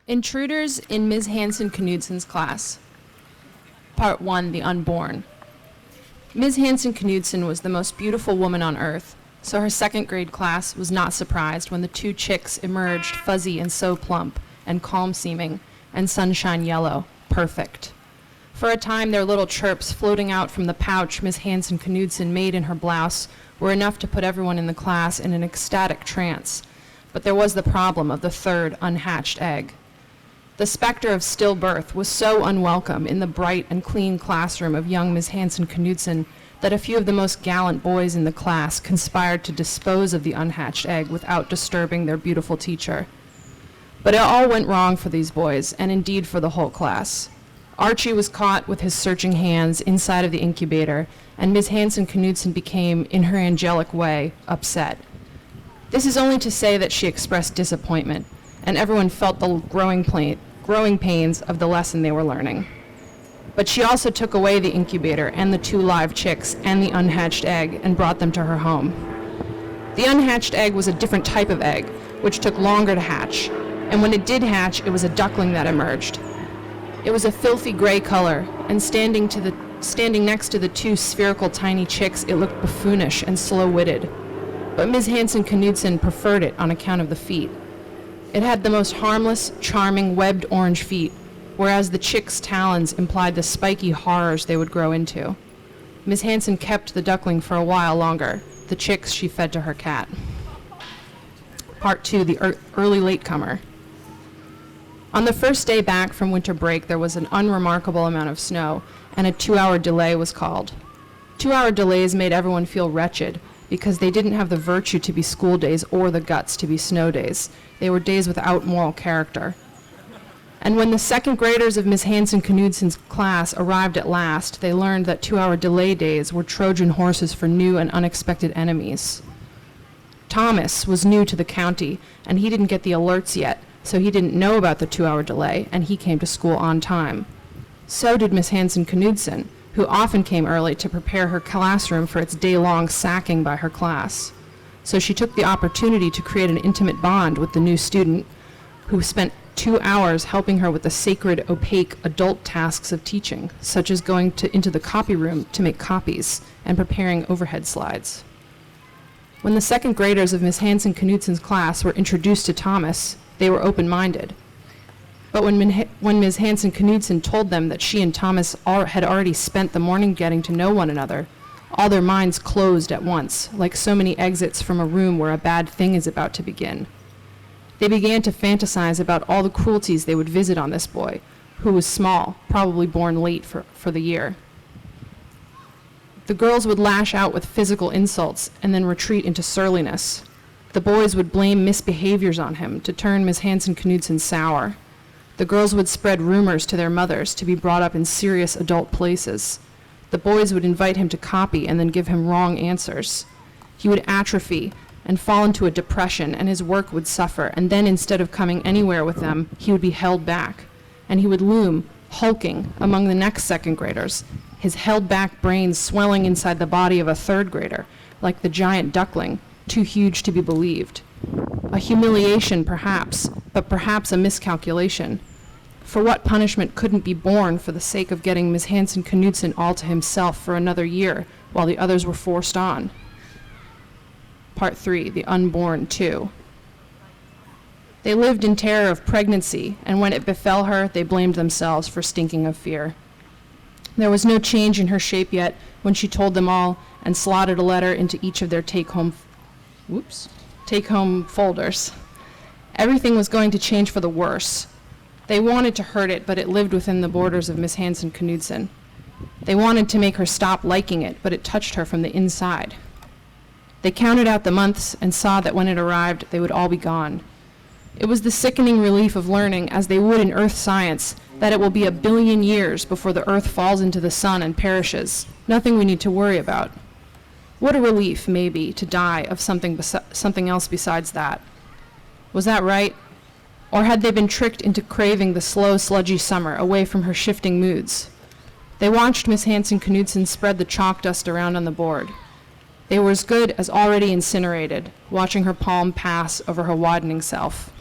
Intruders in Ms. Hansen-Knudsen's class. Part 1, The Unborn. Ms. Hansen-Knudsen was the most beautiful woman on earth, so her second grade class was not surprised when the two chicks emerged fuzzy and so plump and calm-seeming and sunshine yellow, perfect. For a time, their little chirps floating out from the pouch Ms. Hansen-Knudsen made in her blouse were enough to put everyone in the class in an ecstatic trance. But there was the problem of the third unhatched egg. The specter of stillbirth was so unwelcome in the bright and clean classroom of young Ms. Hansen-Knudsen that a few of the most gallant boys in the class conspired to dispose of the unhatched egg without disturbing their beautiful teacher. But it all went wrong for these boys, and indeed for the whole class. Archie was caught with his searching hands inside of the incubator, and Ms. Hansen-Knudsen became, in her angelic way, upset. This is only to say that she expressed disappointment, and everyone felt the growing pains of the lesson they were learning. But she also took away the incubator and the two live chicks and the unhatched egg and brought them to her home. The unhatched egg was a different type of egg, which took longer to hatch, and when it did hatch, it was a duckling that emerged. It was a filthy gray color, and standing next to the two spherical tiny chicks, it looked buffoonish and slow-witted. But Ms. Hansen-Knudsen preferred it on account of the feet. It had the most harmless, charming, webbed orange feet, whereas the chicks' talons implied the spiky horrors they would grow into. Ms. Hansen kept the duckling for a while longer. The chicks she fed to her cat. Part 2, The Early Latecomer. On the first day back from winter break, there was an unremarkable amount of snow, and a 2-hour delay was called. 2-hour delays made everyone feel wretched, because they didn't have the virtue to be school days or the guts to be snow days. They were days without moral character. And when the second graders of Ms. Hansen-Knudsen's class arrived at last, they learned that 2-hour delay days were Trojan horses for new and unexpected enemies. Thomas was new to the county, and he didn't get the alerts yet, so he didn't know about the 2-hour delay, and he came to school on time. So did Ms. Hansen-Knudsen, who often came early to prepare her classroom for its day-long sacking by her class. So she took the opportunity to create an intimate bond with the new student, who spent 2 hours helping her with the sacred, opaque adult tasks of teaching, such as going into the copy room to make copies and preparing overhead slides. When the second graders of Ms. Hansen-Knudsen's class were introduced to Thomas, they were open-minded. But when Ms. Hansen-Knudsen told them that she and Thomas had already spent the morning getting to know one another, all their minds closed at once, like so many exits from a room where a bad thing is about to begin. They began to fantasize about all the cruelties they would visit on this boy, who was small, probably born late for the year. The girls would lash out with physical insults and then retreat into surliness. The boys would blame misbehaviors on him to turn Ms. Hansen-Knudsen sour. The girls would spread rumors to their mothers to be brought up in serious adult places. The boys would invite him to copy and then give him wrong answers. He would atrophy and fall into a depression, and his work would suffer, and then instead of coming anywhere with them, he would be held back. And he would loom, hulking, among the next second graders, his held-back brain swelling inside the body of a third grader, like the giant duckling, too huge to be believed. A humiliation, perhaps, but perhaps a miscalculation. For what punishment couldn't be borne for the sake of getting Ms. Hansen-Knudsen all to himself for another year, while the others were forced on? Part 3, The Unborn 2. They lived in terror of pregnancy, and when it befell her, they blamed themselves for stinking of fear. There was no change in her shape yet when she told them all and slotted a letter into each of their take-home folders. Everything was going to change for the worse. They wanted to hurt it, but it lived within the borders of Miss Hansen-Knudsen. They wanted to make her stop liking it, but it touched her from the inside. They counted out the months and saw that when it arrived, they would all be gone. It was the sickening relief of learning, as they would in earth science, that it will be 1 billion years before the earth falls into the sun and perishes. Nothing we need to worry about. What a relief, maybe, to die of something else besides that. Was that right? Or had they been tricked into craving the slow, sludgy summer away from her shifting moods? They watched Miss Hansen-Knudsen spread the chalk dust around on the board. They were as good as already incinerated, watching her palm pass over her widening self.